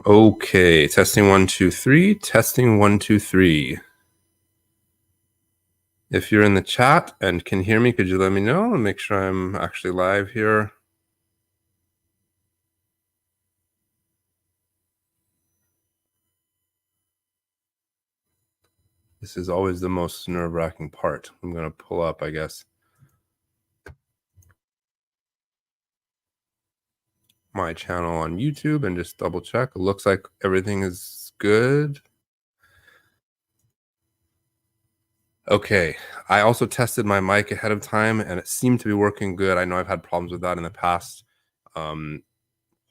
Okay, testing 1, 2, 3. Testing 1, 2, 3. If you're in the chat and can hear me, could you let me know and make sure I'm actually live here? This is always the most nerve-wracking part. I'm going to pull up, I guess, my channel on YouTube and just double check. It looks like everything is good. Okay, I also tested my mic ahead of time and it seemed to be working good. I know I've had problems with that in the past.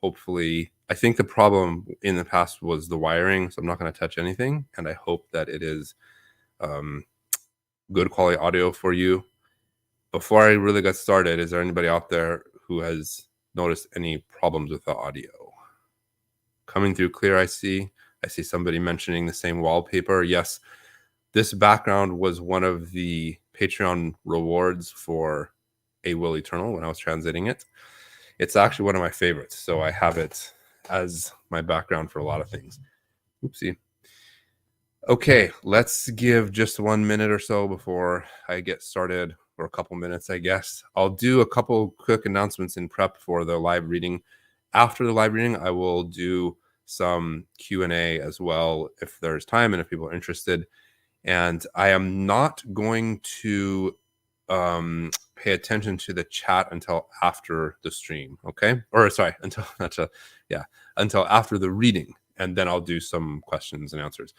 Hopefully, I think the problem in the past was the wiring, so I'm not going to touch anything, and I hope that it is good quality audio for you. Before I really get started, is there anybody out there who has noticed any problems with the audio? Coming through clear, I see somebody mentioning the same wallpaper. Yes, this background was one of the Patreon rewards for A Will Eternal when I was translating it. It's actually one of my favorites, so I have it as my background for a lot of things. Oopsie. Okay, let's give just 1 minute or so before I get started, or a couple minutes, I guess. I'll do a couple quick announcements in prep for the live reading. After the live reading, I will do some Q&A as well if there's time and if people are interested. And I am not going to pay attention to the chat until after the stream, okay? Or sorry, until after the reading, and then I'll do some questions and answers.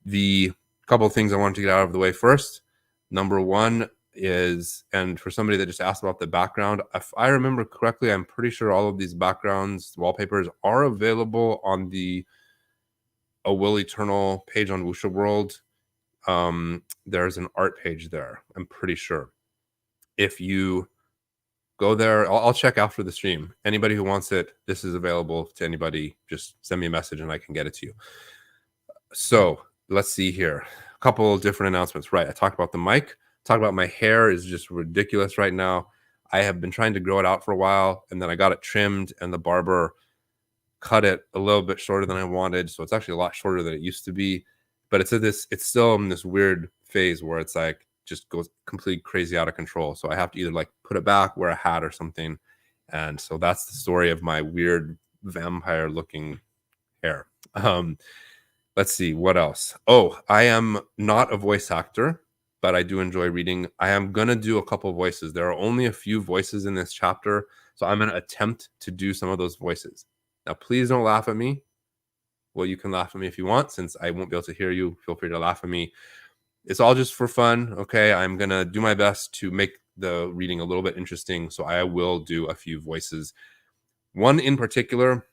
The couple of things I wanted to get out of the way first. Number one is, and for somebody that just asked about the background, if I remember correctly, I'm pretty sure all of these backgrounds, wallpapers, are available on the A Will Eternal page on Wuxia World. There's an art page there, I'm pretty sure. If you go there, I'll check after the stream. Anybody who wants it, this is available to anybody. Just send me a message and I can get it to you. So let's see here. A couple different announcements. Right, I talked about the mic. Talked about my hair is just ridiculous right now. I have been trying to grow it out for a while, and then I got it trimmed, and the barber cut it a little bit shorter than I wanted. So it's actually a lot shorter than it used to be. But it's still in this weird phase where it's like just goes completely crazy out of control. So I have to either like put it back, wear a hat or something. And so that's the story of my weird vampire looking hair. Let's see what else. Oh, I am not a voice actor, but I do enjoy reading. I am going to do a couple voices. There are only a few voices in this chapter, so I'm going to attempt to do some of those voices. Now, please don't laugh at me. Well, you can laugh at me if you want, since I won't be able to hear you. Feel free to laugh at me. It's all just for fun, okay? I'm going to do my best to make the reading a little bit interesting, so I will do a few voices. One in particular,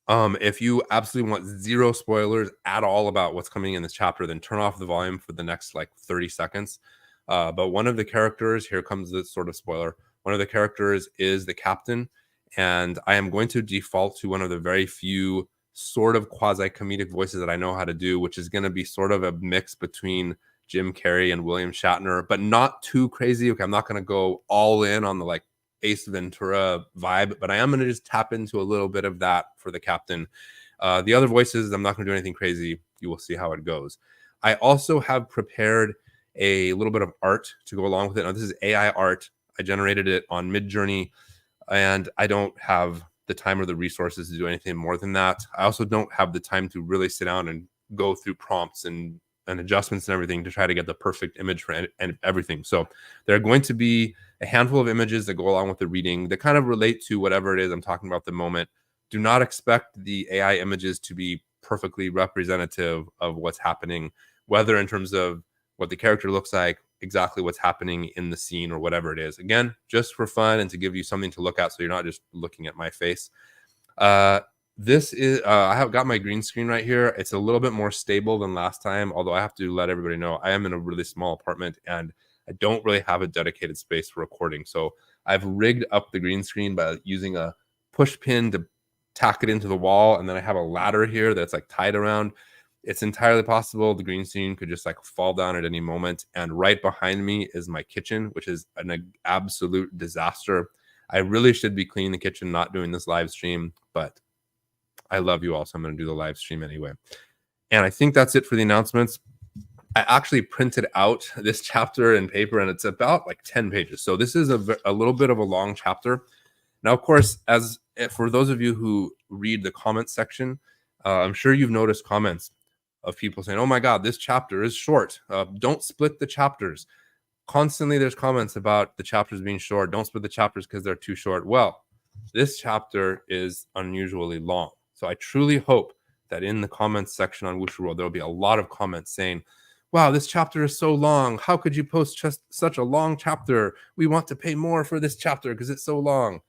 if you absolutely want zero spoilers at all about what's coming in this chapter, then turn off the volume for the next like 30 seconds. But one of the characters, here comes the sort of spoiler, one of the characters is the captain, and I am going to default to one of the very few sort of quasi-comedic voices that I know how to do, which is going to be sort of a mix between Jim Carrey and William Shatner, but not too crazy. Okay, I'm not going to go all in on the like Ace Ventura vibe, but I am going to just tap into a little bit of that for the captain. The other voices, I'm not going to do anything crazy. You will see how it goes. I also have prepared a little bit of art to go along with it. Now, this is AI art. I generated it on Midjourney, and I don't have the time or the resources to do anything more than that. I also don't have the time to really sit down and go through prompts and adjustments and everything to try to get the perfect image for and everything. So there are going to be a handful of images that go along with the reading that kind of relate to whatever it is I'm talking about at the moment. Do not expect the AI images to be perfectly representative of what's happening, whether in terms of what the character looks like, exactly what's happening in the scene, or whatever it is. Again, just for fun and to give you something to look at so you're not just looking at my face. This is, I have got my green screen right here. It's a little bit more stable than last time, although I have to let everybody know I am in a really small apartment and I don't really have a dedicated space for recording. So I've rigged up the green screen by using a push pin to tack it into the wall. And then I have a ladder here that's like tied around. It's entirely possible the green screen could just like fall down at any moment. And right behind me is my kitchen, which is an absolute disaster. I really should be cleaning the kitchen, not doing this live stream, but I love you all, so I'm going to do the live stream anyway. And I think that's it for the announcements. I actually printed out this chapter in paper, and it's about like 10 pages. So this is a little bit of a long chapter. Now, of course, as for those of you who read the comments section, I'm sure you've noticed comments of people saying, "Oh my God, this chapter is short. Don't split the chapters." Constantly, there's comments about the chapters being short. Don't split the chapters because they're too short. Well, this chapter is unusually long. So I truly hope that in the comments section on Wushu World, there will be a lot of comments saying, "Wow, this chapter is so long. How could you post just such a long chapter? We want to pay more for this chapter because it's so long."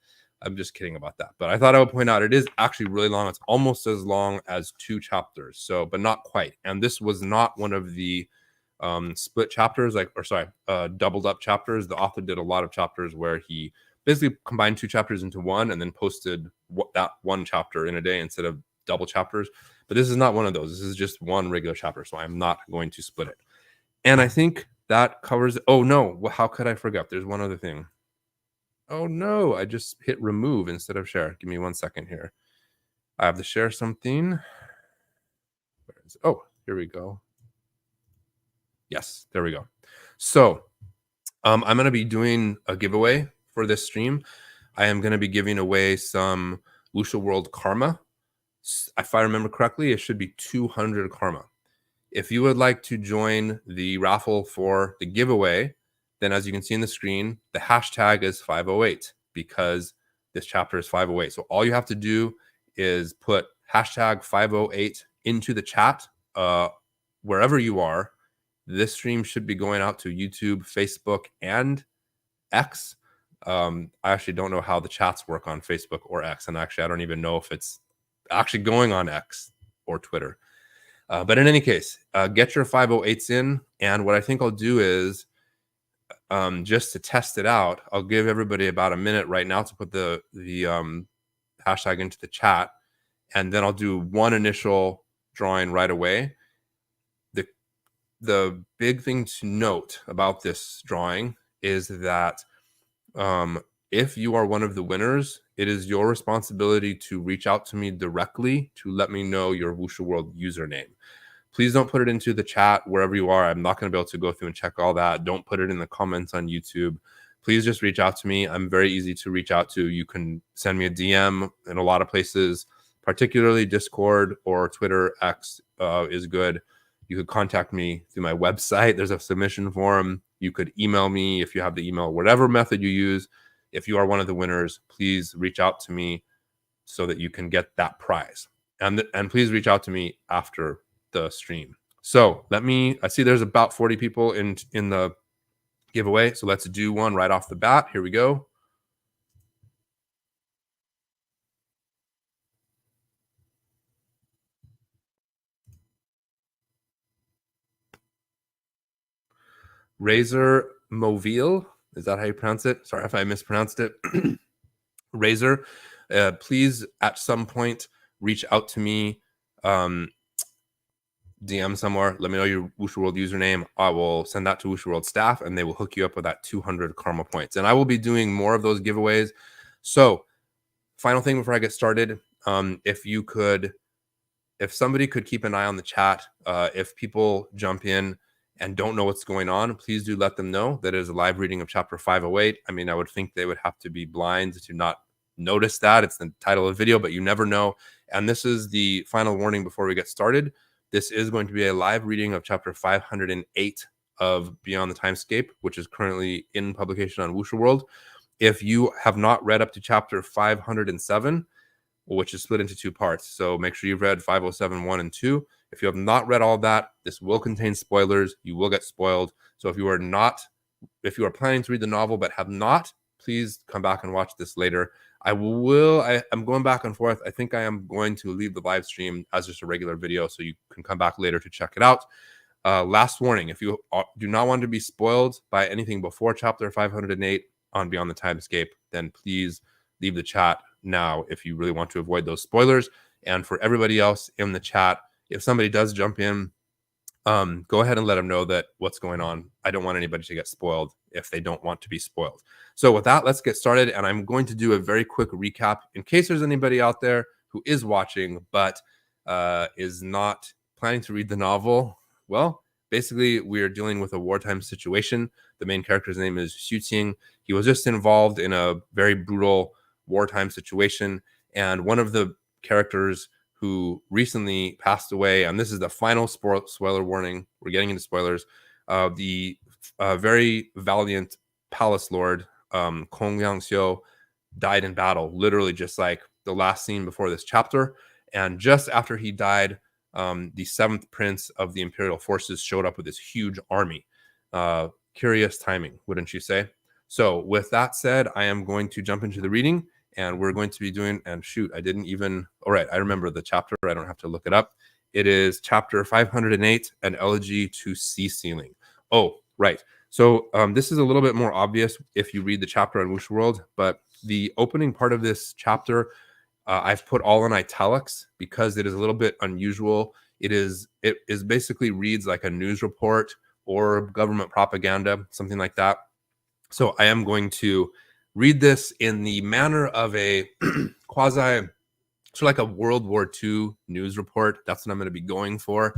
I'm just kidding about that. But I thought I would point out it is actually really long. It's almost as long as 2 chapters. So, but not quite. And this was not one of the split chapters, doubled up chapters. The author did a lot of chapters where he basically combined 2 chapters into one and then posted that one chapter in a day instead of double chapters. But this is not one of those. This is just one regular chapter. So I'm not going to split it. And I think that covers. Oh no, how could I forget? There's one other thing. Oh no, I just hit remove instead of share. Give me 1 second here. I have to share something. Oh, here we go. Yes, there we go. So I'm going to be doing a giveaway for this stream. I am going to be giving away some Wushu World Karma. If I remember correctly, it should be 200 Karma. If you would like to join the raffle for the giveaway, then as you can see in the screen, the hashtag is 508 because this chapter is 508. So all you have to do is put hashtag 508 into the chat wherever you are. This stream should be going out to YouTube, Facebook, and X. I actually don't know how the chats work on Facebook or X. And actually, I don't even know if it's actually going on X or Twitter. But in any case, get your 508s in. And what I think I'll do is, just to test it out, I'll give everybody about a minute right now to put the hashtag into the chat. And then I'll do one initial drawing right away. The big thing to note about this drawing is that if you are one of the winners, it is your responsibility to reach out to me directly to let me know your Wushu World username. Please don't put it into the chat wherever you are. I'm not going to be able to go through and check all that. Don't put it in the comments on YouTube. Please just reach out to me. I'm very easy to reach out to. You can send me a DM in a lot of places, particularly Discord or Twitter. X is good. You could contact me through my website. There's a submission form. You could email me if you have the email, whatever method you use. If you are one of the winners, please reach out to me so that you can get that prize. And please reach out to me after the stream. So I see there's about 40 people in the giveaway. So let's do one right off the bat. Here we go. Razor Mobile. Is that how you pronounce it? Sorry if I mispronounced it. Razor, please at some point reach out to me. DM somewhere. Let me know your Wushu World username. I will send that to Wushu World staff, and they will hook you up with that 200 karma points. And I will be doing more of those giveaways. So, final thing before I get started, if somebody could keep an eye on the chat, if people jump in and don't know what's going on, please do let them know that it is a live reading of chapter 508. I mean, I would think they would have to be blind to not notice that. It's the title of the video, but you never know. And this is the final warning before we get started. This is going to be a live reading of chapter 508 of Beyond the Timescape, which is currently in publication on Wushu World. If you have not read up to chapter 507, which is split into 2 parts, so make sure you've read 507, 1 and 2. If you have not read all that, this will contain spoilers. You will get spoiled. So if you are planning to read the novel but have not, please come back and watch this later. I'm going back and forth. I think I am going to leave the live stream as just a regular video so you can come back later to check it out. Last warning, if you do not want to be spoiled by anything before chapter 508 on Beyond the Timescape, then please leave the chat now if you really want to avoid those spoilers. And for everybody else in the chat, if somebody does jump in, go ahead and let them know that what's going on. I don't want anybody to get spoiled if they don't want to be spoiled. So with that, let's get started. And I'm going to do a very quick recap in case there's anybody out there who is watching but is not planning to read the novel, well, basically we are dealing with a wartime situation. The main character's name is Xu. He was just involved in a very brutal wartime situation, and one of the characters who recently passed away, and this is the final spoiler warning, we're getting into spoilers, the very valiant palace lord, Kong Liangxiu, died in battle, literally just like the last scene before this chapter. And just after he died, the seventh prince of the imperial forces showed up with this huge army. Curious timing, wouldn't you say? So with that said, I am going to jump into the reading, and we're going to be doing, and shoot, I didn't even, all right, I remember the chapter, I don't have to look it up. It is chapter 508, An Elegy to Sea Ceiling. Oh, right. So this is a little bit more obvious if you read the chapter on Wush World, but the opening part of this chapter, I've put all in italics because it is a little bit unusual. It is basically reads like a news report or government propaganda, something like that. So I am going to read this in the manner of a quasi, sort of like a World War II news report. That's what I'm going to be going for.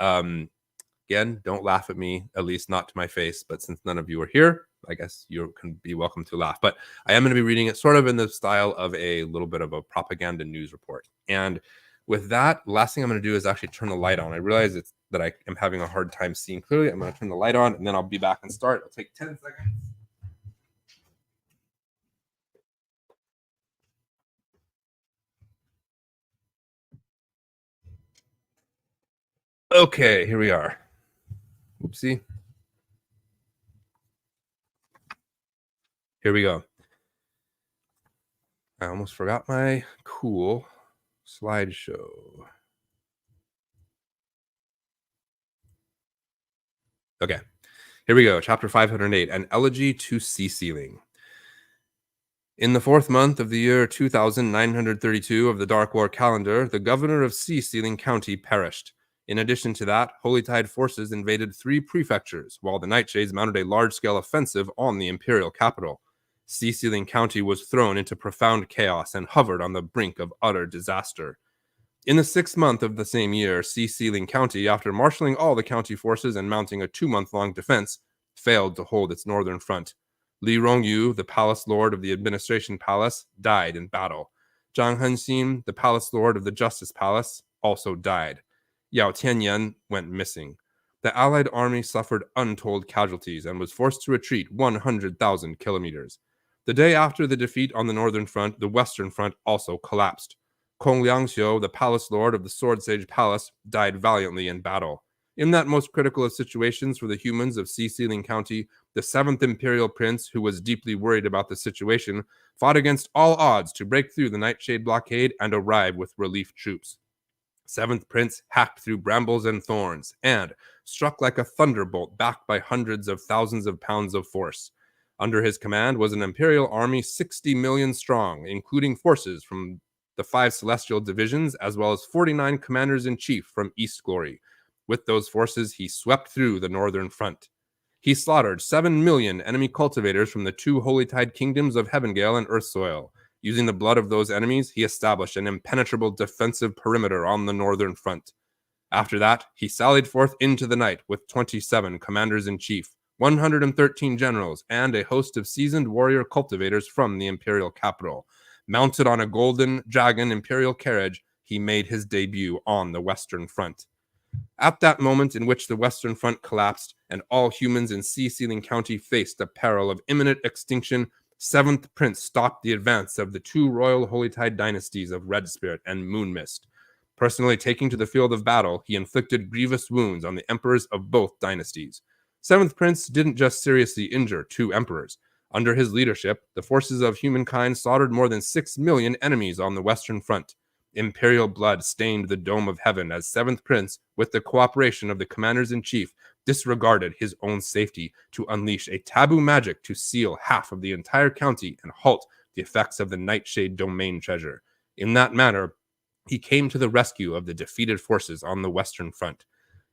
Again, don't laugh at me, at least not to my face. But since none of you are here, I guess you can be welcome to laugh. But I am going to be reading it sort of in the style of a little bit of a propaganda news report. And with that, last thing I'm going to do is actually turn the light on. I realize that I am having a hard time seeing clearly. I'm going to turn the light on, and then I'll be back and start. It'll take 10 seconds. Okay, here we are. Oopsie. Here we go. I almost forgot my cool slideshow. Okay, here we go. Chapter 508, An Elegy to Sea Ceiling. In the 4th month of the year 2932 of the Dark War calendar, the governor of Sea Ceiling County perished. In addition to that, Holy Tide forces invaded 3 prefectures, while the Nightshades mounted a large-scale offensive on the imperial capital. Sea Ceiling County was thrown into profound chaos and hovered on the brink of utter disaster. In the 6th month of the same year, Sea Ceiling County, after marshaling all the county forces and mounting a 2-month-long defense, failed to hold its northern front. Li Rongyu, the palace lord of the administration palace, died in battle. Zhang Henxin, the palace lord of the justice palace, also died. Yao Tianyan went missing. The allied army suffered untold casualties and was forced to retreat 100,000 kilometers. The day after the defeat on the northern front, the western front also collapsed. Kong Liangxiu, the palace lord of the Sword Sage Palace, died valiantly in battle. In that most critical of situations for the humans of Sea Ceiling County, the 7th Imperial Prince, who was deeply worried about the situation, fought against all odds to break through the Nightshade blockade and arrive with relief troops. 7th Prince hacked through brambles and thorns and, struck like a thunderbolt backed by hundreds of thousands of pounds of force. Under his command was an Imperial army 60 million strong, including forces from the 5 celestial divisions, as well as 49 commanders-in-chief from East Glory. With those forces, he swept through the northern front. He slaughtered 7 million enemy cultivators from the 2 Holy Tide kingdoms of Heavengale and Earthsoil. Using the blood of those enemies, he established an impenetrable defensive perimeter on the northern front. After that, he sallied forth into the night with 27 commanders-in-chief, 113 generals, and a host of seasoned warrior cultivators from the imperial capital. Mounted on a golden dragon imperial carriage, he made his debut on the Western Front. At that moment in which the Western Front collapsed and all humans in Sea Ceiling County faced the peril of imminent extinction, 7th Prince stopped the advance of the 2 royal Holy Tide dynasties of Red Spirit and Moon Mist. Personally taking to the field of battle, he inflicted grievous wounds on the emperors of both dynasties. 7th Prince didn't just seriously injure 2 emperors. Under his leadership, the forces of humankind slaughtered more than 6 million enemies on the Western Front. Imperial blood stained the dome of heaven as 7th Prince, with the cooperation of the commanders-in-chief, disregarded his own safety to unleash a taboo magic to seal half of the entire county and halt the effects of the Nightshade domain treasure. In that manner, he came to the rescue of the defeated forces on the Western Front.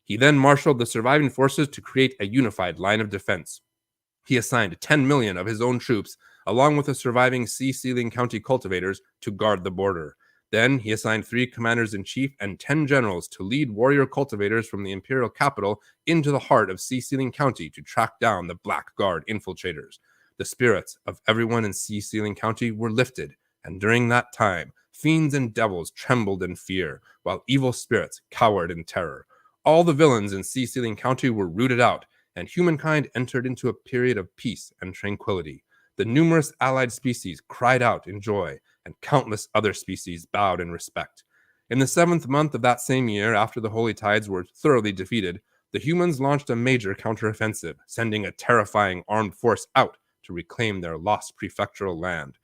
He then marshaled the surviving forces to create a unified line of defense. He assigned 10 million of his own troops, along with the surviving Sea Ceiling County cultivators, to guard the border. Then he assigned 3 commanders-in-chief and 10 generals to lead warrior cultivators from the imperial capital into the heart of Sea-Sealing County to track down the Black Guard infiltrators. The spirits of everyone in Sea-Sealing County were lifted, and during that time, fiends and devils trembled in fear, while evil spirits cowered in terror. All the villains in Sea-Sealing County were rooted out, and humankind entered into a period of peace and tranquility. The numerous allied species cried out in joy, and countless other species bowed in respect. In the 7th month of that same year, after the Holy Tides were thoroughly defeated, the humans launched a major counteroffensive, sending a terrifying armed force out to reclaim their lost prefectural land.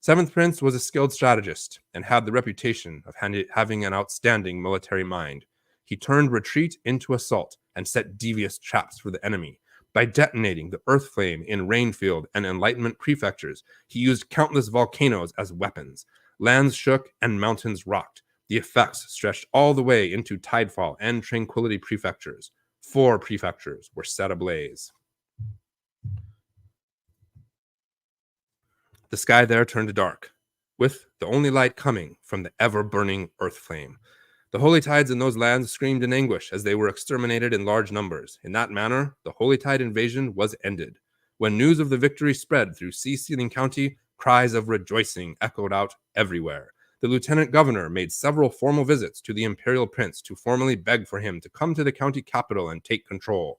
7th Prince was a skilled strategist and had the reputation of having an outstanding military mind. He turned retreat into assault and set devious traps for the enemy. By detonating the Earth Flame in Rainfield and Enlightenment prefectures, he used countless volcanoes as weapons. Lands shook and mountains rocked. The effects stretched all the way into Tidefall and Tranquility prefectures. 4 prefectures were set ablaze. The sky there turned dark, with the only light coming from the ever-burning Earth Flame. The Holy Tides in those lands screamed in anguish as they were exterminated in large numbers. In that manner, the Holy Tide invasion was ended. When news of the victory spread through Sea-Sealing County, cries of rejoicing echoed out everywhere. The lieutenant governor made several formal visits to the imperial prince to formally beg for him to come to the county capital and take control.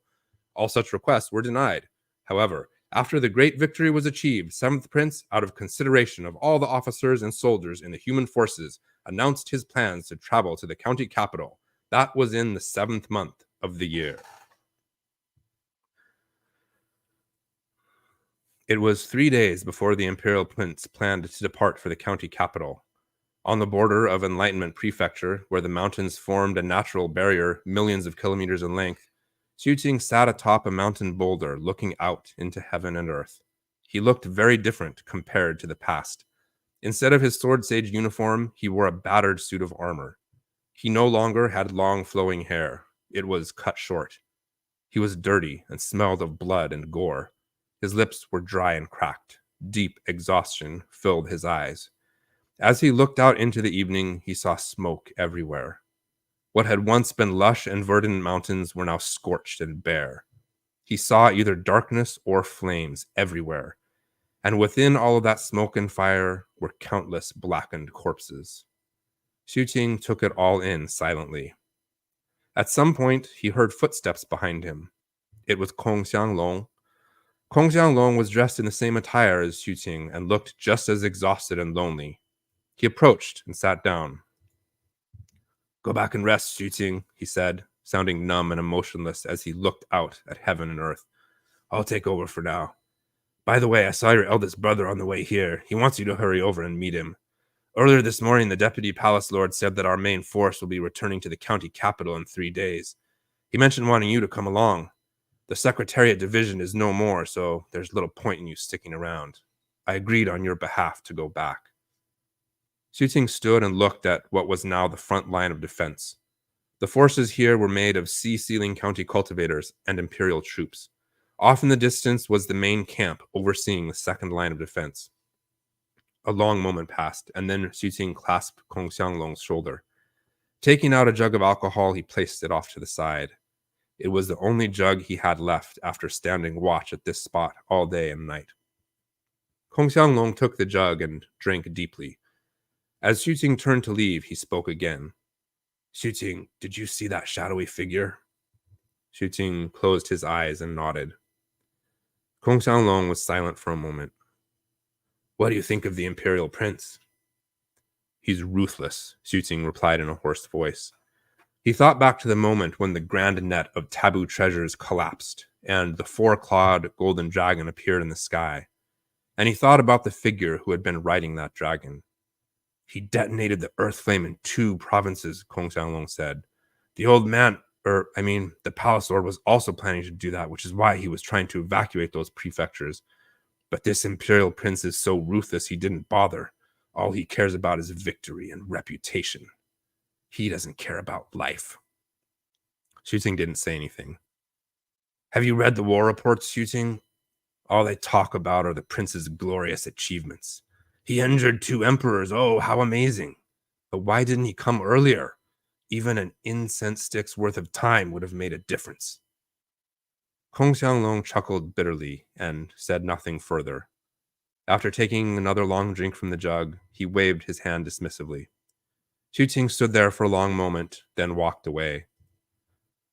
All such requests were denied. However, after the great victory was achieved, 7th Prince, out of consideration of all the officers and soldiers in the human forces, announced his plans to travel to the county capital. That was in the 7th month of the year. It was 3 days before the imperial prince planned to depart for the county capital. On the border of Enlightenment Prefecture, where the mountains formed a natural barrier millions of kilometers in length, Xiuqing sat atop a mountain boulder looking out into heaven and earth. He looked very different compared to the past. Instead of his sword sage uniform, he wore a battered suit of armor. He no longer had long flowing hair. It was cut short. He was dirty and smelled of blood and gore. His lips were dry and cracked. Deep exhaustion filled his eyes. As he looked out into the evening, he saw smoke everywhere. What had once been lush and verdant mountains were now scorched and bare. He saw either darkness or flames everywhere, and within all of that smoke and fire were countless blackened corpses. Xiuqing took it all in silently. At some point, he heard footsteps behind him. It was Kong Xianglong. Kong Xianglong was dressed in the same attire as Xiuqing and looked just as exhausted and lonely. He approached and sat down. "Go back and rest, Xiuqing," he said, sounding numb and emotionless as he looked out at heaven and earth. "I'll take over for now. By the way, I saw your eldest brother on the way here. He wants you to hurry over and meet him. Earlier this morning, the deputy palace lord said that our main force will be returning to the county capital in 3 days. He mentioned wanting you to come along. The Secretariat division is no more, so there's little point in you sticking around. I agreed on your behalf to go back." Xiuqing stood and looked at what was now the front line of defense. The forces here were made of Sea-Sealing County cultivators and imperial troops. Off in the distance was the main camp overseeing the second line of defense. A long moment passed, and then Xiuqing clasped Kong Xianglong's shoulder. Taking out a jug of alcohol, he placed it off to the side. It was the only jug he had left after standing watch at this spot all day and night. Kong Xianglong took the jug and drank deeply. As Xiuqing turned to leave, he spoke again. "Xiuqing, did you see that shadowy figure?" Xiuqing closed his eyes and nodded. Kong Xianglong was silent for a moment. "What do you think of the imperial prince?" "He's ruthless," Xiuqing replied in a hoarse voice. He thought back to the moment when the grand net of taboo treasures collapsed and the 4-clawed golden dragon appeared in the sky. And he thought about the figure who had been riding that dragon. "He detonated the Earth Flame in 2 provinces," Kong Xianglong said. "The old man, the palace lord was also planning to do that, which is why he was trying to evacuate those prefectures. But this imperial prince is so ruthless he didn't bother. All he cares about is victory and reputation. He doesn't care about life." Xiuqing didn't say anything. "Have you read the war reports, Xiuqing? All they talk about are the prince's glorious achievements. He injured 2 emperors. Oh, how amazing. But why didn't he come earlier? Even an incense stick's worth of time would have made a difference. Kong Xianglong chuckled bitterly and said nothing further. After taking another long drink from the jug, he waved his hand dismissively. Xu Qing stood there for a long moment, then walked away.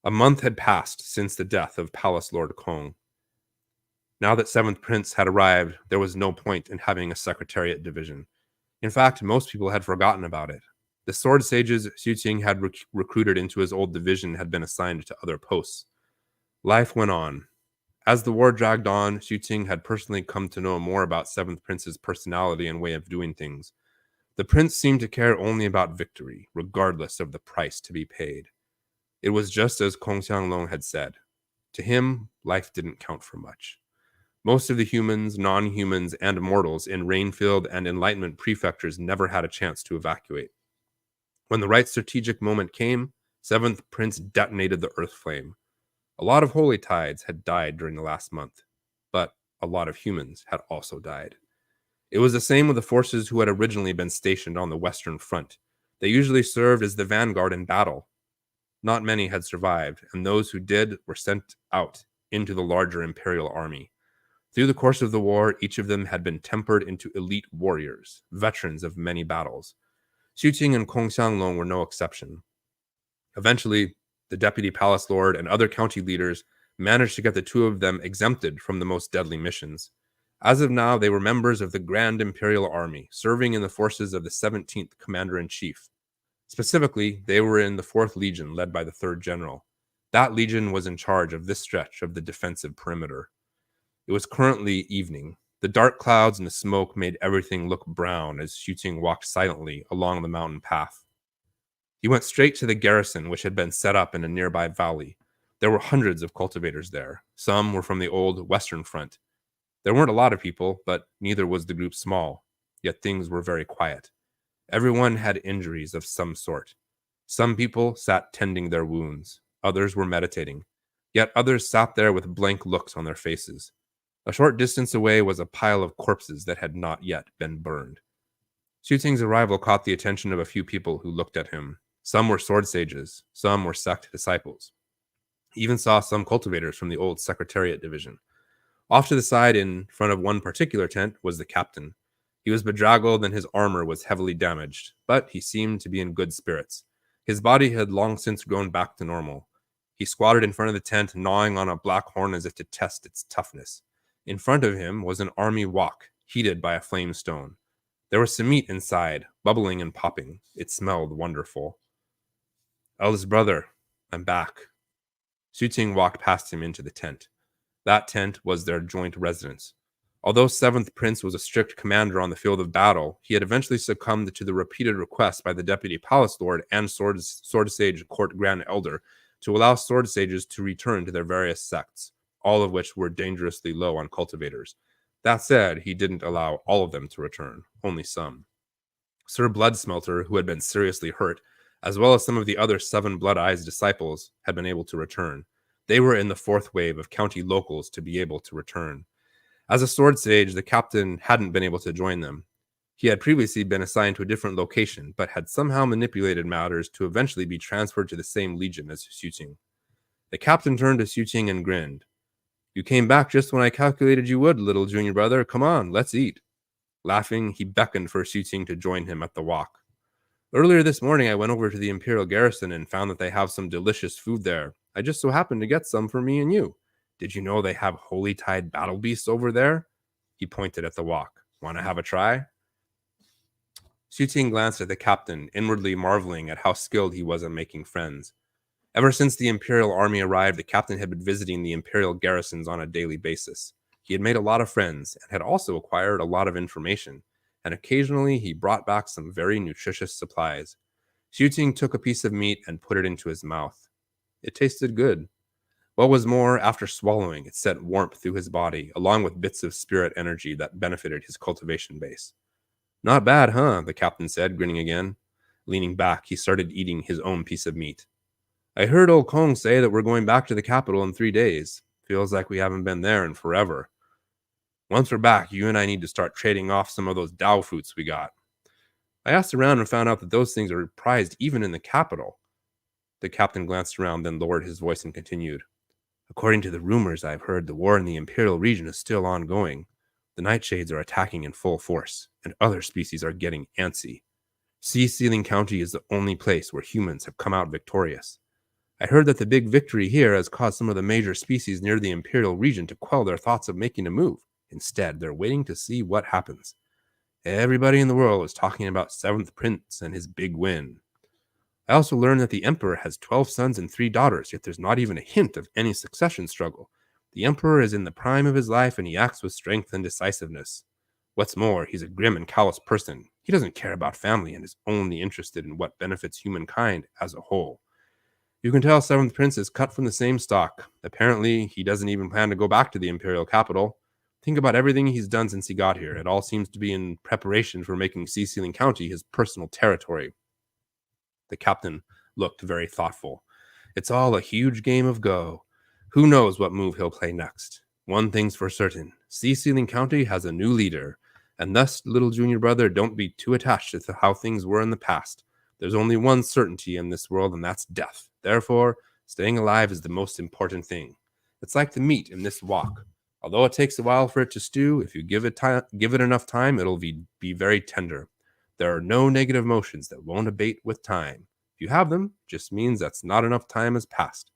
A month had passed since the death of Palace Lord Kong. Now that 7th Prince had arrived, there was no point in having a Secretariat division. In fact, most people had forgotten about it. The sword sages Xu Qing had recruited into his old division had been assigned to other posts. Life went on. As the war dragged on, Xu Qing had personally come to know more about 7th Prince's personality and way of doing things. The prince seemed to care only about victory, regardless of the price to be paid. It was just as Kong Xianglong had said. To him, life didn't count for much. Most of the humans, non-humans, and mortals in Rainfield and Enlightenment prefectures never had a chance to evacuate. When the right strategic moment came, 7th Prince detonated the Earth Flame. A lot of holy tides had died during the last month, but a lot of humans had also died. It was the same with the forces who had originally been stationed on the Western Front. They usually served as the vanguard in battle. Not many had survived, and those who did were sent out into the larger Imperial army. Through the course of the war, each of them had been tempered into elite warriors, veterans of many battles. Xu Qing and Kong Xianglong were no exception. Eventually, the deputy palace lord and other county leaders managed to get the two of them exempted from the most deadly missions. As of now, they were members of the Grand Imperial Army, serving in the forces of the 17th Commander-in-Chief. Specifically, they were in the 4th Legion, led by the 3rd General. That legion was in charge of this stretch of the defensive perimeter. It was currently evening. The dark clouds and the smoke made everything look brown as Xu Qing walked silently along the mountain path. He went straight to the garrison, which had been set up in a nearby valley. There were hundreds of cultivators there. Some were from the old Western Front. There weren't a lot of people, but neither was the group small. Yet things were very quiet. Everyone had injuries of some sort. Some people sat tending their wounds. Others were meditating. Yet others sat there with blank looks on their faces. A short distance away was a pile of corpses that had not yet been burned. Xu Qing's arrival caught the attention of a few people who looked at him. Some were sword sages, some were sect disciples. He even saw some cultivators from the old Secretariat division. Off to the side, in front of one particular tent, was the captain. He was bedraggled and his armor was heavily damaged, but he seemed to be in good spirits. His body had long since grown back to normal. He squatted in front of the tent, gnawing on a black horn as if to test its toughness. In front of him was an army wok, heated by a flame stone. There was some meat inside, bubbling and popping. It smelled wonderful. Eldest brother, I'm back. Xu Qing walked past him into the tent. That tent was their joint residence. Although 7th Prince was a strict commander on the field of battle, he had eventually succumbed to the repeated requests by the Deputy Palace Lord and Sword Sage Court Grand Elder to allow Sword Sages to return to their various sects, all of which were dangerously low on cultivators. That said, he didn't allow all of them to return, only some. Sir Bloodsmelter, who had been seriously hurt, as well as some of the other 7 Blood-Eyes disciples, had been able to return. They were in the 4th wave of county locals to be able to return. As a sword sage, the captain hadn't been able to join them. He had previously been assigned to a different location, but had somehow manipulated matters to eventually be transferred to the same legion as Xu Qing. The captain turned to Xu Qing and grinned. You came back just when I calculated you would, little junior brother. Come on, let's eat. Laughing, he beckoned for Xu Qing to join him at the wok. Earlier this morning, I went over to the Imperial Garrison and found that they have some delicious food there. I just so happened to get some for me and you. Did you know they have holy tide battle beasts over there? He pointed at the wok. Want to have a try? Xu Qing glanced at the captain, inwardly marveling at how skilled he was at making friends. Ever since the Imperial army arrived, the captain had been visiting the Imperial garrisons on a daily basis. He had made a lot of friends and had also acquired a lot of information, and occasionally he brought back some very nutritious supplies. Xu Qing took a piece of meat and put it into his mouth. It tasted good. What was more, after swallowing, it sent warmth through his body, along with bits of spirit energy that benefited his cultivation base. Not bad, huh? The captain said, grinning again. Leaning back, he started eating his own piece of meat. I heard old Kong say that we're going back to the capital in 3 days. Feels like we haven't been there in forever. Once we're back, you and I need to start trading off some of those Dao fruits we got. I asked around and found out that those things are prized even in the capital. The captain glanced around, then lowered his voice and continued. According to the rumors I've heard, the war in the Imperial region is still ongoing. The Nightshades are attacking in full force, and other species are getting antsy. Sea-Sealing County is the only place where humans have come out victorious. I heard that the big victory here has caused some of the major species near the Imperial region to quell their thoughts of making a move. Instead, they're waiting to see what happens. Everybody in the world is talking about Seventh Prince and his big win. I also learned that the Emperor has 12 sons and 3 daughters, yet there's not even a hint of any succession struggle. The Emperor is in the prime of his life and he acts with strength and decisiveness. What's more, he's a grim and callous person. He doesn't care about family and is only interested in what benefits humankind as a whole. You can tell Seventh Prince is cut from the same stock. Apparently, he doesn't even plan to go back to the Imperial capital. Think about everything he's done since he got here. It all seems to be in preparation for making Sea-Sealing County his personal territory. The captain looked very thoughtful. It's all a huge game of Go. Who knows what move he'll play next? One thing's for certain. Sea-Sealing County has a new leader. And thus, little junior brother, don't be too attached to how things were in the past. There's only one certainty in this world, and that's death. Therefore, staying alive is the most important thing. It's like the meat in this wok. Although it takes a while for it to stew, if you give it enough time, it'll be very tender. There are no negative emotions that won't abate with time. If you have them, it just means that's not enough time has passed.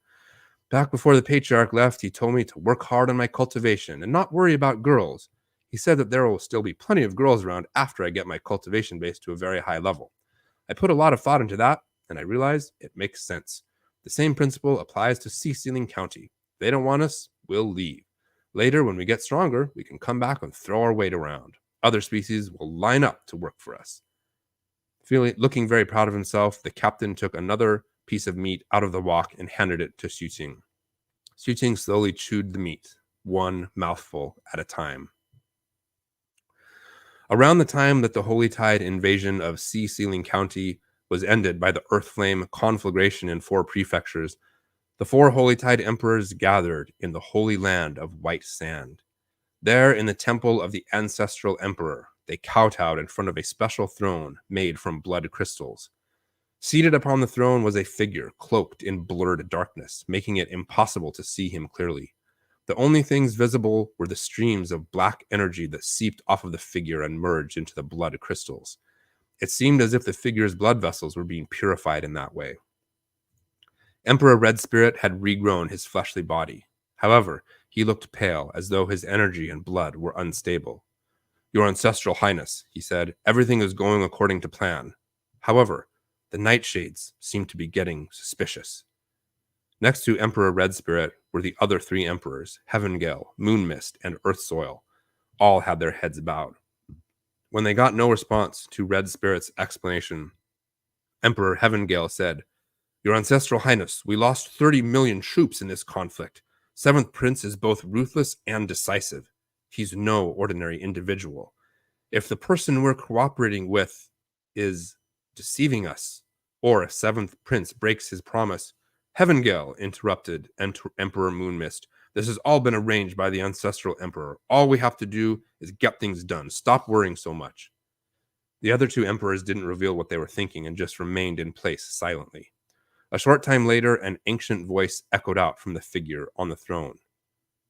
Back before the patriarch left, he told me to work hard on my cultivation and not worry about girls. He said that there will still be plenty of girls around after I get my cultivation base to a very high level. I put a lot of thought into that, and I realized it makes sense. The same principle applies to Sea-Sealing County. If they don't want us, we'll leave. Later, when we get stronger, we can come back and throw our weight around. Other species will line up to work for us. Looking very proud of himself, the captain took another piece of meat out of the wok and handed it to Xuting. Xuting slowly chewed the meat, one mouthful at a time. Around the time that the Holy Tide invasion of Sea-Sealing County was ended by the Earthflame conflagration in 4 prefectures, the 4 Holy Tide emperors gathered in the Holy Land of White Sand. There, in the temple of the ancestral emperor, they kowtowed in front of a special throne made from blood crystals. Seated upon the throne was a figure cloaked in blurred darkness, making it impossible to see him clearly. The only things visible were the streams of black energy that seeped off of the figure and merged into the blood crystals. It seemed as if the figure's blood vessels were being purified in that way. Emperor Red Spirit had regrown his fleshly body. However, he looked pale, as though his energy and blood were unstable. Your Ancestral Highness, he said, everything is going according to plan. However, the Nightshades seem to be getting suspicious. Next to Emperor Red Spirit were the other 3 emperors, Heavengale, Moonmist, and Earthsoil. All had their heads bowed. When they got no response to Red Spirit's explanation, Emperor Heavengale said, Your Ancestral Highness, we lost 30 million troops in this conflict. 7th Prince is both ruthless and decisive. He's no ordinary individual. If the person we're cooperating with is deceiving us, or if 7th Prince breaks his promise, Heavengale, interrupted Emperor Moonmist. This has all been arranged by the Ancestral Emperor. All we have to do is get things done. Stop worrying so much. The other 2 emperors didn't reveal what they were thinking and just remained in place silently. A short time later, an ancient voice echoed out from the figure on the throne.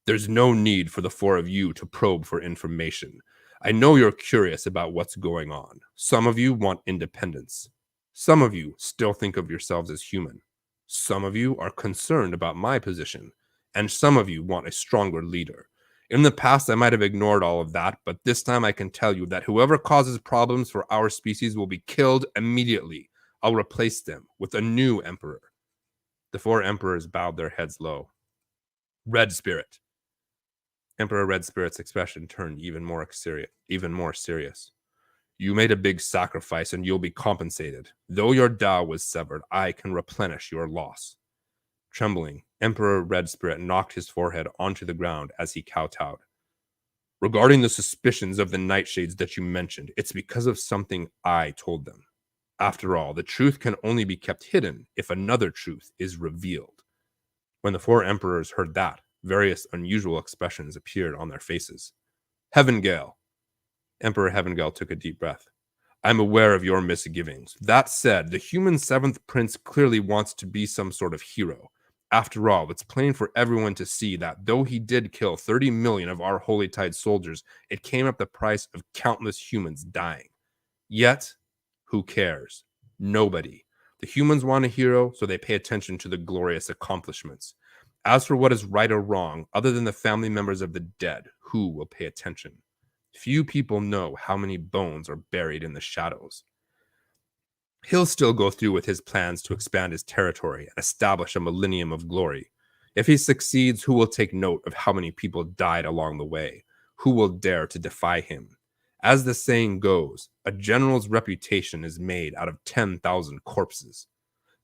There's no need for the 4 of you to probe for information. I know you're curious about what's going on. Some of you want independence. Some of you still think of yourselves as human. Some of you are concerned about my position, and some of you want a stronger leader. In the past, I might have ignored all of that, but this time I can tell you that whoever causes problems for our species will be killed immediately. I'll replace them with a new emperor. The 4 emperors bowed their heads low. Red Spirit. Emperor Red Spirit's expression turned even more serious. You made a big sacrifice and you'll be compensated. Though your Tao was severed, I can replenish your loss. Trembling, Emperor Red Spirit knocked his forehead onto the ground as he kowtowed. Regarding the suspicions of the Nightshades that you mentioned, it's because of something I told them. After all, the truth can only be kept hidden if another truth is revealed. When the 4 emperors heard that, various unusual expressions appeared on their faces. Heavengale. Emperor Heavengale took a deep breath. I'm aware of your misgivings. That said, the human seventh prince clearly wants to be some sort of hero. After all, it's plain for everyone to see that though he did kill 30 million of our Holy Tide soldiers, it came at the price of countless humans dying. Yet, who cares? Nobody. The humans want a hero, so they pay attention to the glorious accomplishments. As for what is right or wrong, other than the family members of the dead, who will pay attention? Few people know how many bones are buried in the shadows. He'll still go through with his plans to expand his territory and establish a millennium of glory. If he succeeds, who will take note of how many people died along the way? Who will dare to defy him? As the saying goes, a general's reputation is made out of 10,000 corpses.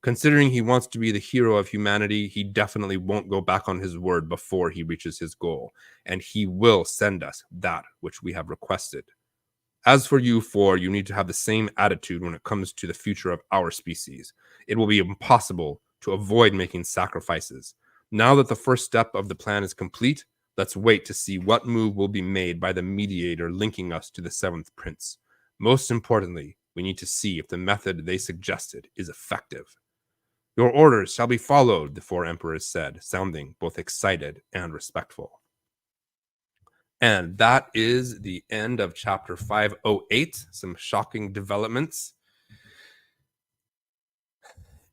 Considering he wants to be the hero of humanity, he definitely won't go back on his word before he reaches his goal, and he will send us that which we have requested. As for you four, you need to have the same attitude when it comes to the future of our species. It will be impossible to avoid making sacrifices. Now that the first step of the plan is complete, let's wait to see what move will be made by the mediator linking us to the seventh prince. Most importantly, we need to see if the method they suggested is effective. Your orders shall be followed, the four emperors said, sounding both excited and respectful. And that is the end of chapter 508. Some shocking developments.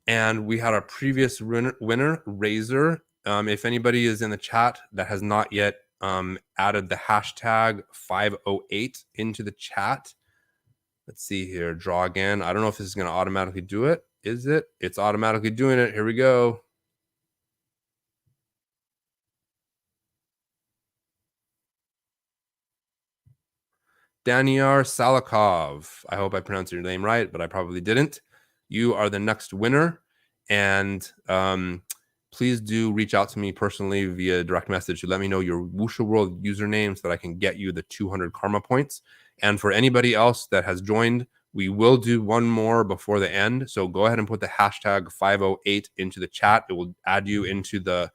And we had our previous winner, Razor. If anybody is in the chat that has not yet added the hashtag 508 into the chat, let's see here, draw again. I don't know if this is going to automatically do it. Is it? It's automatically doing it. Here we go. Daniar Salikov. I hope I pronounced your name right, but I probably didn't. You are the next winner. And please do reach out to me personally via direct message to let me know your Wuxia World username so that I can get you the 200 karma points. And for anybody else that has joined, we will do one more before the end. So go ahead and put the hashtag 508 into the chat. It will add you into the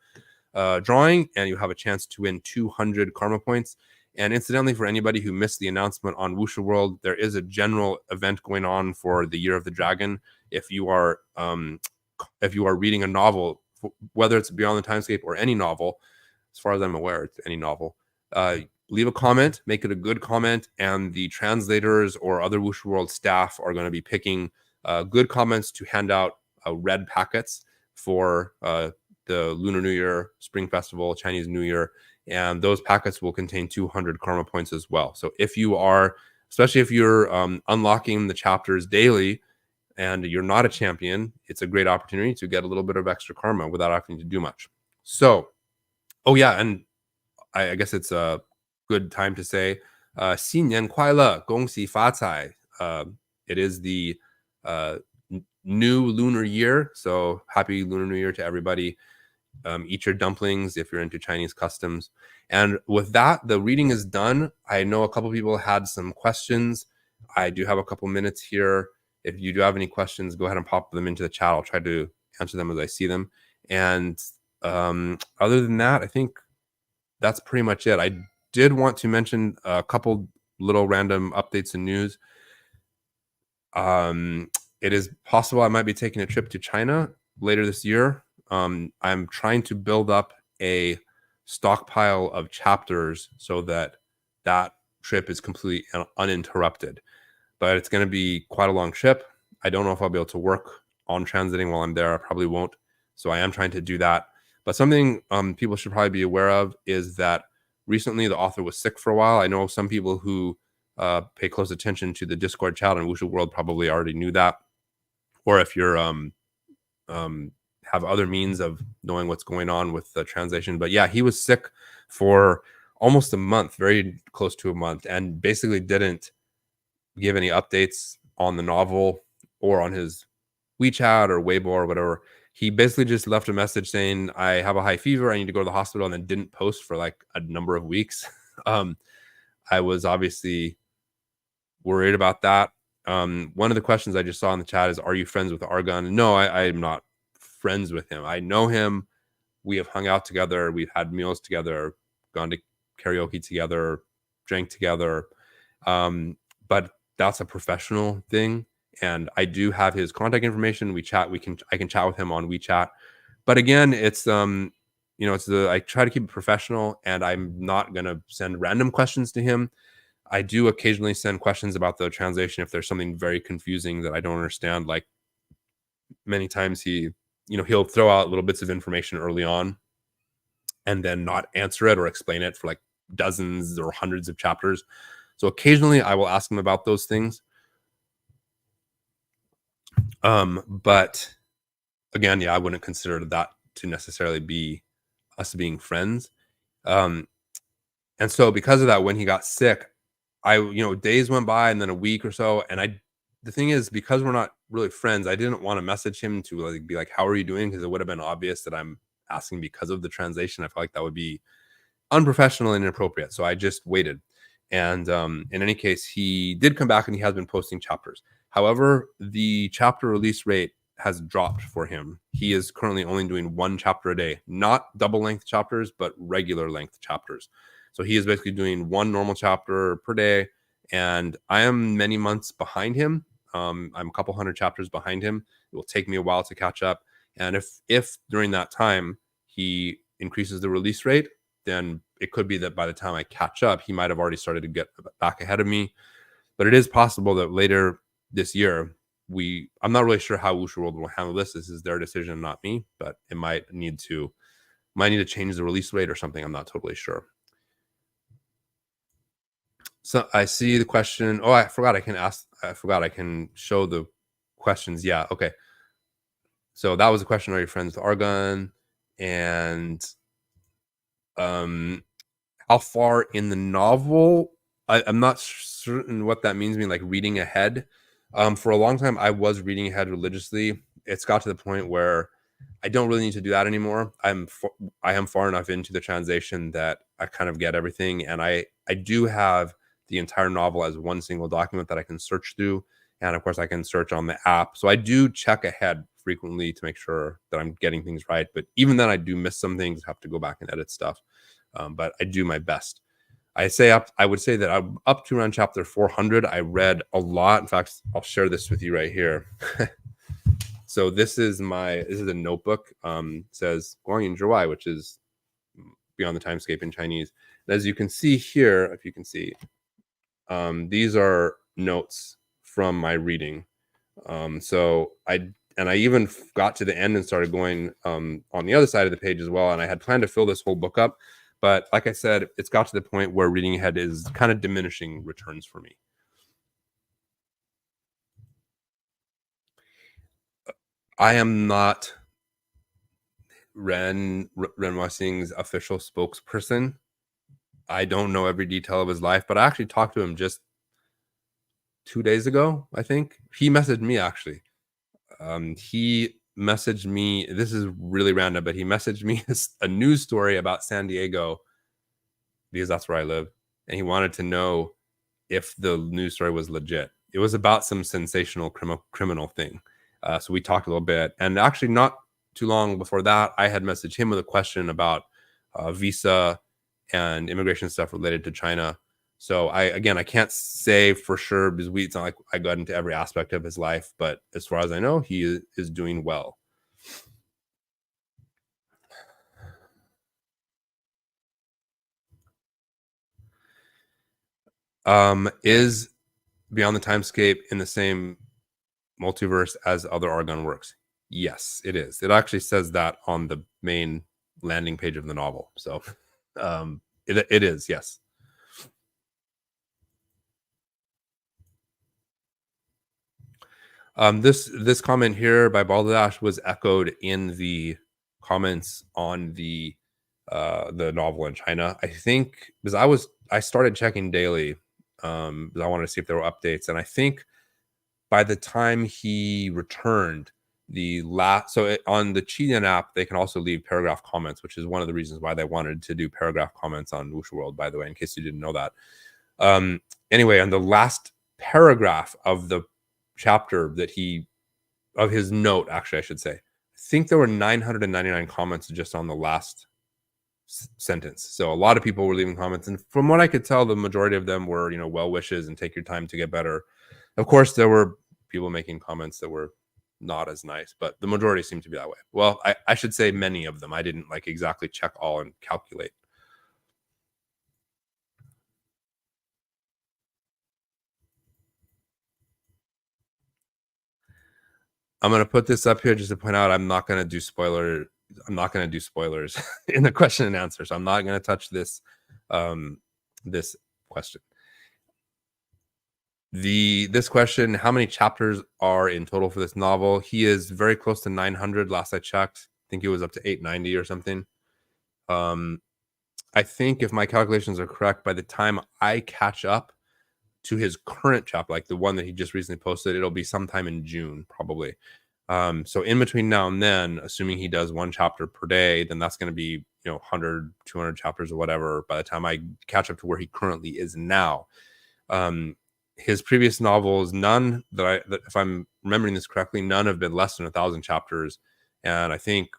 drawing, and you have a chance to win 200 karma points. And incidentally, for anybody who missed the announcement on Wuxia World, there is a general event going on for the Year of the Dragon. If you are reading a novel, whether it's Beyond the Timescape or any novel, as far as I'm aware, it's any novel, leave a comment, make it a good comment, and the translators or other Wuxia World staff are going to be picking good comments to hand out red packets for the Lunar New Year, Spring Festival, Chinese New Year, and those packets will contain 200 karma points as well. So if you are, especially if you're unlocking the chapters daily and you're not a champion, it's a great opportunity to get a little bit of extra karma without having to do much. So, oh yeah, and I guess it's a good time to say, 新年快乐，恭喜发财. It is the new lunar year, so happy Lunar New Year to everybody. Eat your dumplings if you're into Chinese customs. And with that, the reading is done. I know a couple people had some questions. I do have a couple minutes here. If you do have any questions, go ahead and pop them into the chat. I'll try to answer them as I see them. And other than that, I think that's pretty much it. I did want to mention a couple little random updates and news. It is possible I might be taking a trip to China later this year. I'm trying to build up a stockpile of chapters so that that trip is completely uninterrupted. But it's going to be quite a long trip. I don't know if I'll be able to work on transiting while I'm there. I probably won't. So I am trying to do that. But something people should probably be aware of is that recently the author was sick for a while. I know some people who pay close attention to the Discord chat on Wuxia World probably already knew that. Or if you're have other means of knowing what's going on with the translation. But yeah, he was sick for almost a month, very close to a month, and basically didn't give any updates on the novel or on his WeChat or Weibo or whatever. He basically just left a message saying, I have a high fever, I need to go to the hospital, and then didn't post for like a number of weeks. I was obviously worried about that. One of the questions I just saw in the chat is, are you friends with Argon? No, I am not friends with him. I know him. We have hung out together. We've had meals together, gone to karaoke together, drank together. But that's a professional thing. And I do have his contact information. We chat. I can chat with him on WeChat. But again, it's I try to keep it professional, and I'm not gonna send random questions to him. I do occasionally send questions about the translation if there's something very confusing that I don't understand. Like many times he'll throw out little bits of information early on and then not answer it or explain it for like dozens or hundreds of chapters. So occasionally I will ask him about those things. But again, yeah, I wouldn't consider that to necessarily be us being friends. And so because of that, when he got sick, days went by and then a week or so. And the thing is, because we're not really friends, I didn't want to message him to like be like, how are you doing? Because it would have been obvious that I'm asking because of the translation. I felt like that would be unprofessional and inappropriate. So I just waited. And in any case, he did come back and he has been posting chapters. However, the chapter release rate has dropped for him. He is currently only doing one chapter a day, not double length chapters, but regular length chapters. So he is basically doing one normal chapter per day. And I am many months behind him. I'm a couple hundred chapters behind him. It will take me a while to catch up. And if during that time he increases the release rate, then it could be that by the time I catch up, he might have already started to get back ahead of me. But it is possible that later this year, I'm not really sure how Wushu World will handle this. This is their decision, not me, but it might need to change the release rate or something. I'm not totally sure. So I see the question. Oh, I forgot I can show the questions. Yeah, okay. So that was a question, are you friends with Argon? And how far in the novel? I'm not certain what that means, like reading ahead. For a long time, I was reading ahead religiously. It's got to the point where I don't really need to do that anymore. I am far enough into the translation that I kind of get everything. And I do have the entire novel as one single document that I can search through. And of course, I can search on the app. So I do check ahead frequently to make sure that I'm getting things right. But even then, I do miss some things, have to go back and edit stuff. But I do my best. I would say that I'm up to around chapter 400. I read a lot. In fact, I'll share this with you right here. So this is a notebook. It says Guanyin Zhiwai, which is beyond the timescape in Chinese. And as you can see here, if you can see, these are notes from my reading. So I even got to the end and started going on the other side of the page as well. And I had planned to fill this whole book up. But like I said, it's got to the point where reading ahead is kind of diminishing returns for me. I am not Ren Wuxing's official spokesperson. I don't know every detail of his life, but I actually talked to him just 2 days ago, I think. He messaged me, actually. He messaged me, this is really random, but he messaged me a news story about San Diego because that's where I live. And he wanted to know if the news story was legit. It was about some sensational criminal thing. So we talked a little bit. And actually, not too long before that, I had messaged him with a question about visa and immigration stuff related to China. So I can't say for sure because it's not like I got into every aspect of his life, but as far as I know, he is doing well. Is Beyond the Timescape in the same multiverse as other Argon works? Yes, it is. It actually says that on the main landing page of the novel. So it is, yes. This comment here by Baldash was echoed in the comments on the novel in China. I think because I started checking daily because I wanted to see if there were updates, and I think by the time he returned on the Chidian app, they can also leave paragraph comments, which is one of the reasons why they wanted to do paragraph comments on Wushu World, by the way, in case you didn't know that. Anyway, on the last paragraph of the chapter of his note, actually, I should say, I think there were 999 comments just on the last sentence. So a lot of people were leaving comments. And from what I could tell, the majority of them were, well wishes and take your time to get better. Of course, there were people making comments that were not as nice, but the majority seemed to be that way. Well, I should say many of them. I didn't like exactly check all and calculate. I'm gonna put this up here just to point out I'm not gonna do spoiler. I'm not gonna do spoilers in the question and answer. So I'm not gonna touch um, this question. This question: how many chapters are in total for this novel? He is very close to 900. Last I checked, I think it was up to 890 or something. Um, I think if my calculations are correct, by the time I catch up to his current chapter, like the one that he just recently posted, it'll be sometime in June, probably. So in between now and then, assuming he does one chapter per day, then that's going to be, 100, 200 chapters or whatever by the time I catch up to where he currently is now. Um, his previous novels, none that if I'm remembering this correctly, none have been less than 1,000 chapters. And I think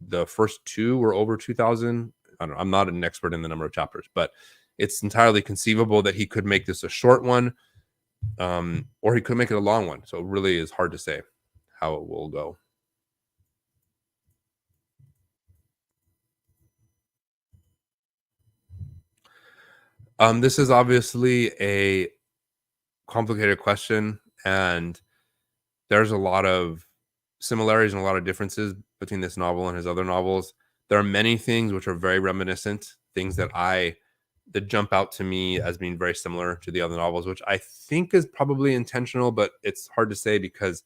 the first two were over 2,000. I don't know. I'm not an expert in the number of chapters, but it's entirely conceivable that he could make this a short one, or he could make it a long one. So it really is hard to say how it will go. This is obviously a complicated question, and there's a lot of similarities and a lot of differences between this novel and his other novels. There are many things which are very reminiscent, things that jump out to me as being very similar to the other novels, which I think is probably intentional, but it's hard to say because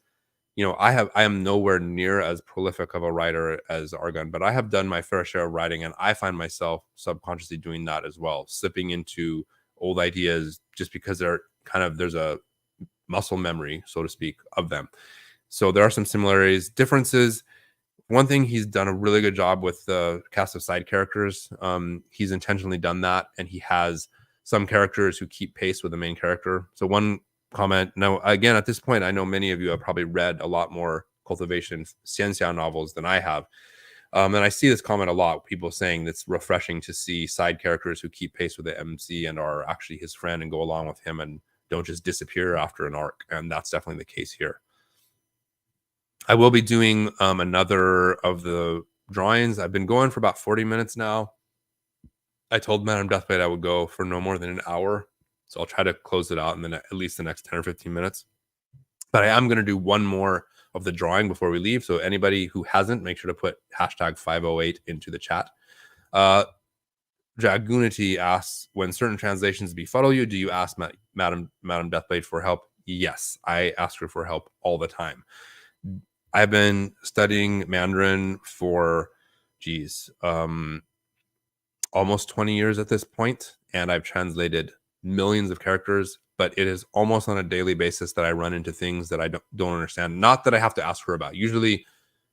I am nowhere near as prolific of a writer as Argon, but I have done my fair share of writing, and I find myself subconsciously doing that as well, slipping into old ideas just because there's a muscle memory, so to speak, of them. So there are some similarities, differences. One thing he's done a really good job with the cast of side characters. He's intentionally done that, and he has some characters who keep pace with the main character. So one comment. Now, again, at this point, I know many of you have probably read a lot more cultivation ciencia novels than I have. And I see this comment a lot, people saying it's refreshing to see side characters who keep pace with the MC and are actually his friend and go along with him and don't just disappear after an arc. And that's definitely the case here. I will be doing another of the drawings. I've been going for about 40 minutes now. I told Madam Deathblade I would go for no more than an hour. So I'll try to close it out in at least the next 10 or 15 minutes. But I am going to do one more of the drawing before we leave. So anybody who hasn't, make sure to put hashtag 508 into the chat. Dragunity asks, when certain translations befuddle you, do you ask Madam Deathblade for help? Yes, I ask her for help all the time. I've been studying Mandarin for, almost 20 years at this point, and I've translated millions of characters, but it is almost on a daily basis that I run into things that I don't understand. Not that I have to ask her about. Usually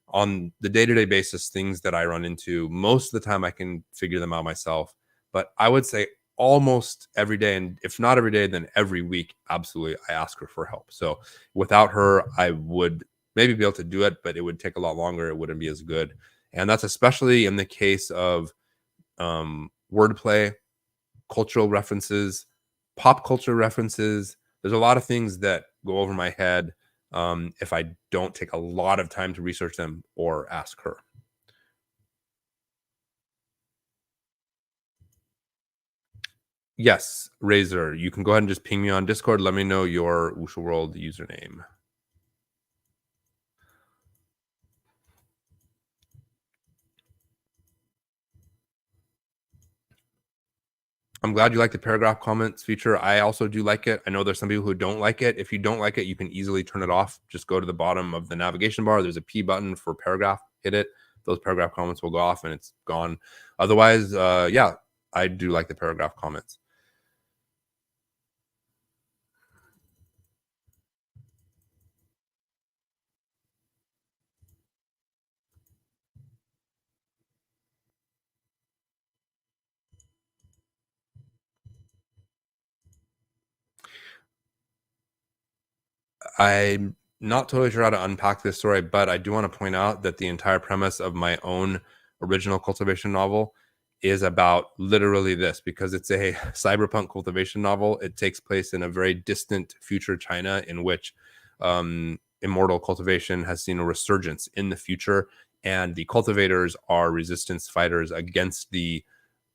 on the day-to-day basis, things that I run into, most of the time I can figure them out myself. But I would say almost every day, and if not every day, then every week, absolutely, I ask her for help. So without her, I would maybe be able to do it, but it would take a lot longer. It wouldn't be as good. And that's especially in the case of wordplay, cultural references, pop culture references. There's a lot of things that go over my head if I don't take a lot of time to research them or ask her. Yes, Razor, you can go ahead and just ping me on Discord. Let me know your Wuxia World username. I'm glad you like the paragraph comments feature. I also do like it. I know there's some people who don't like it. If you don't like it, you can easily turn it off. Just go to the bottom of the navigation bar. There's a P button for paragraph. Hit it. Those paragraph comments will go off and it's gone. Otherwise, yeah, I do like the paragraph comments. I'm not totally sure how to unpack this story, but I do want to point out that the entire premise of my own original cultivation novel is about literally this, because it's a cyberpunk cultivation novel. It takes place in a very distant future China in which immortal cultivation has seen a resurgence in the future, and the cultivators are resistance fighters against the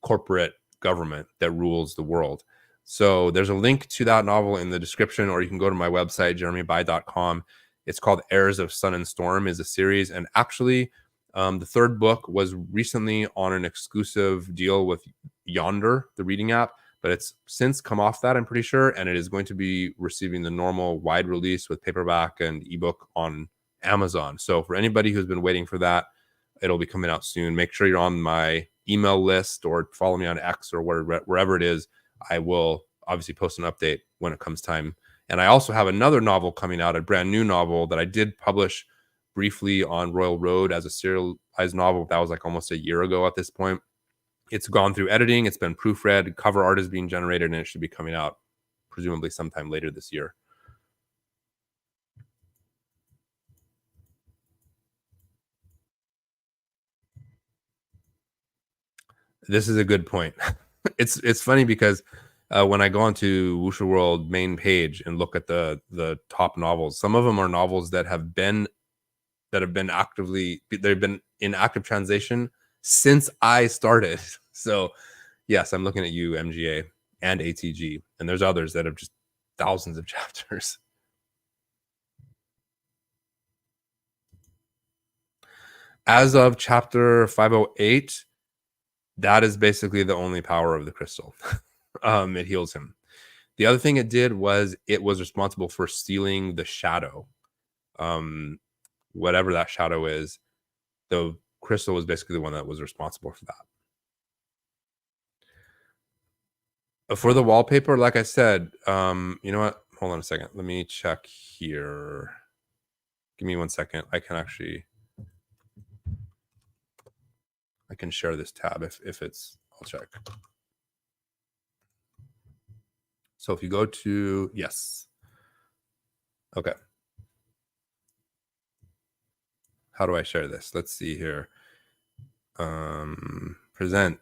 corporate government that rules the world. So there's a link to that novel in the description, or you can go to my website, jeremybai.com. It's called Heirs of Sun and Storm, is a series. And actually, the third book was recently on an exclusive deal with Yonder, the reading app, but it's since come off that, I'm pretty sure, and it is going to be receiving the normal wide release with paperback and ebook on Amazon. So for anybody who's been waiting for that, it'll be coming out soon. Make sure you're on my email list or follow me on X or wherever it is. I will obviously post an update when it comes time. And I also have another novel coming out, a brand new novel that I did publish briefly on Royal Road as a serialized novel. That was like almost a year ago at this point. It's gone through editing. It's been proofread. Cover art is being generated, and it should be coming out presumably sometime later this year. This is a good point. It's funny because when I go onto Wuxia World main page and look at the top novels, some of them are novels that have been they've been in active translation since I started. So yes, I'm looking at you, MGA and ATG, and there's others that have just thousands of chapters. As of chapter 508, that is basically the only power of the crystal. It heals him. The other thing it did was it was responsible for stealing the shadow. Whatever that shadow is, the crystal was basically the one that was responsible for that. For the wallpaper, like I said, you know what? Hold on a second. Let me check here. Give me 1 second. I can share this tab if it's, I'll check. So if you go to, yes. Okay. How do I share this? Let's see here. Present.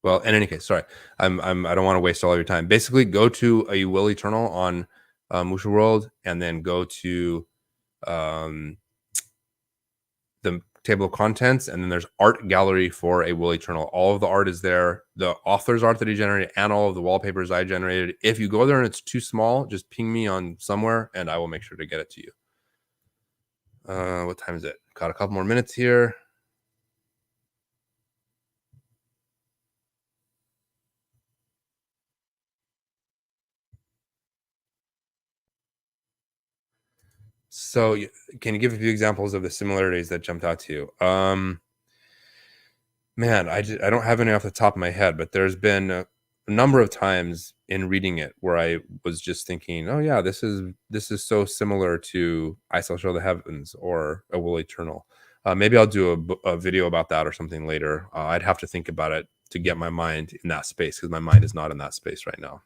Well, in any case, sorry, I don't want to waste all your time. Basically, go to a Will Eternal on Musha World, and then go to the table of contents, and then there's art gallery for a Will Eternal. All of the art is there. The author's art that he generated and all of the wallpapers I generated. If you go there and it's too small, just ping me on somewhere, and I will make sure to get it to you. What time is it? Got a couple more minutes here. So can you give a few examples of the similarities that jumped out to you? Man, I don't have any off the top of my head, but there's been a number of times in reading it where I was just thinking, oh yeah, this is so similar to I Shall Show the Heavens or A Will Eternal. Maybe I'll do a video about that or something later. I'd have to think about it to get my mind in that space, because my mind is not in that space right now.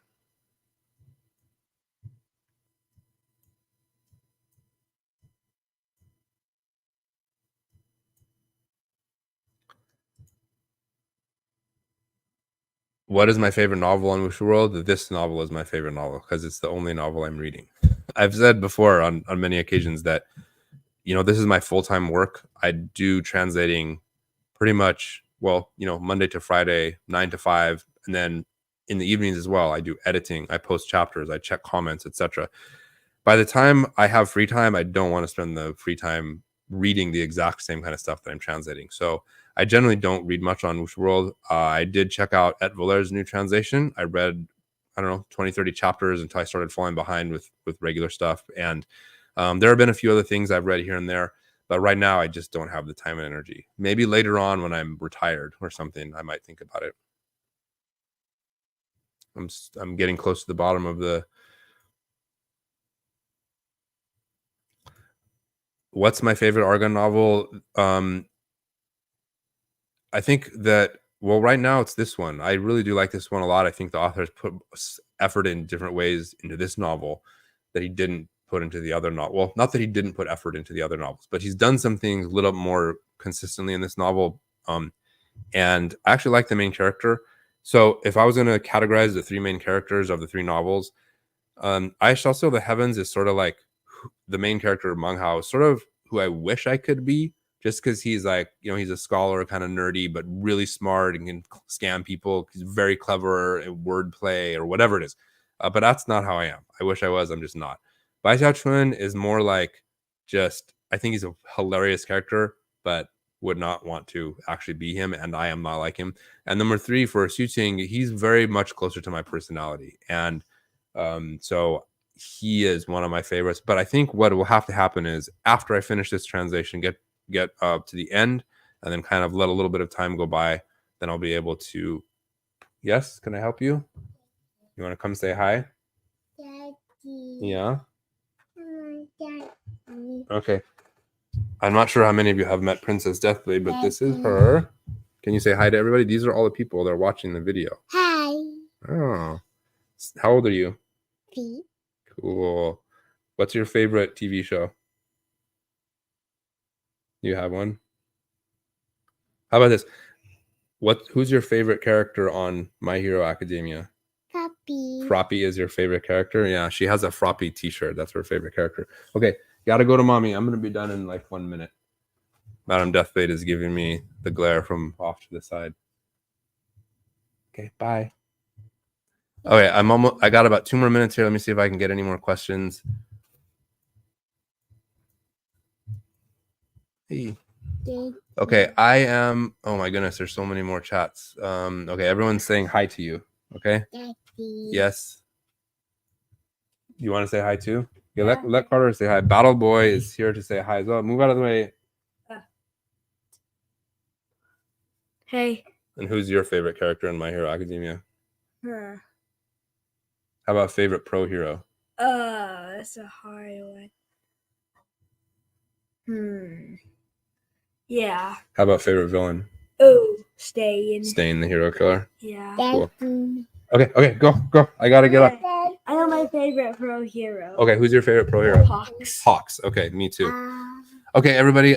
What is my favorite novel on Wuxia World? This novel is my favorite novel because it's the only novel I'm reading. I've said before on many occasions that, this is my full-time work. I do translating pretty much, well, Monday to Friday, 9 to 5. And then in the evenings as well, I do editing. I post chapters. I check comments, etc. By the time I have free time, I don't want to spend the free time reading the exact same kind of stuff that I'm translating. So I generally don't read much on Wuxia World. I did check out Et Valaire's new translation. I read, I don't know, 20, 30 chapters until I started falling behind with regular stuff. And there have been a few other things I've read here and there, but right now I just don't have the time and energy. Maybe later on when I'm retired or something, I might think about it. I'm getting close to the bottom of the. What's my favorite Argon novel? I think that, well, right now it's this one. I really do like this one a lot. I think the author has put effort in different ways into this novel. that he didn't put into the other novel. Well, not that he didn't put effort into the other novels, but he's done some things a little more consistently in this novel. And I actually like the main character. So if I was going to categorize the three main characters of the three novels, I shall still the heavens is sort of like the main character of Meng Hao, sort of who I wish I could be, just because he's like, you know, he's a scholar, kind of nerdy, but really smart and can scam people. He's very clever at wordplay or whatever it is. But that's not how I am. I wish I was. I'm just not. Bai-ISSTH Chun is more like just, I think he's a hilarious character, but would not want to actually be him, and I am not like him. And number three, for Xiuqing, he's very much closer to my personality, and so he is one of my favorites. But I think what will have to happen is after I finish this translation, get up to the end, and then kind of let a little bit of time go by, then I'll be able to. Yes, can I help you? You want to come say hi? Daddy. Yeah. Daddy. Okay. I'm not sure how many of you have met Princess Deathblade, but this is her. Can you say hi to everybody? These are all the people that are watching the video. Hi. Oh. How old are you? 3. Cool. What's your favorite TV show? You have one? How about this? Who's your favorite character on My Hero Academia? Froppy. Froppy is your favorite character? Yeah, she has a Froppy t-shirt. That's her favorite character. Okay, gotta go to mommy. I'm gonna be done in like 1 minute. Madam Deathblade is giving me the glare from off to the side. Okay, bye. Okay, I got about 2 more minutes here. Let me see if I can get any more questions. Hey. Okay, I am. Oh my goodness, there's so many more chats. Okay, everyone's saying hi to you. Okay. Daddy. Yes. You want to say hi too? Yeah, let Carter say hi. Battle Boy is here to say hi as well. Move out of the way. Hey. And who's your favorite character in My Hero Academia? Her. How about favorite pro hero? That's a hard one. Yeah. How about favorite villain? Oh, Stain. Stain, the hero killer. Yeah. Cool. Okay, go. I gotta get up. I know my favorite pro hero. Okay, who's your favorite pro hero? Hawks. Hawks. Okay, me too. Okay, everybody.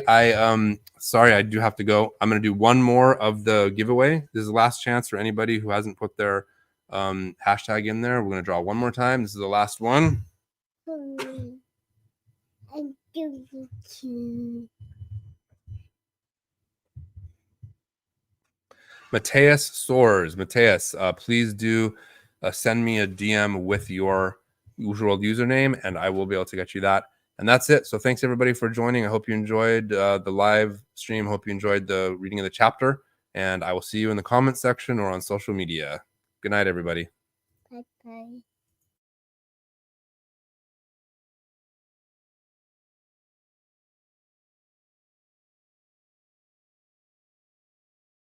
Sorry, I do have to go. I'm gonna do one more of the giveaway. This is the last chance for anybody who hasn't put their hashtag in there. We're gonna draw one more time. This is the last one. Mateus Soares. Mateus, please do send me a DM with your usual username, and I will be able to get you that. And that's it. So thanks everybody for joining. I hope you enjoyed the live stream. Hope you enjoyed the reading of the chapter. And I will see you in the comment section or on social media. Good night, everybody. Bye-bye.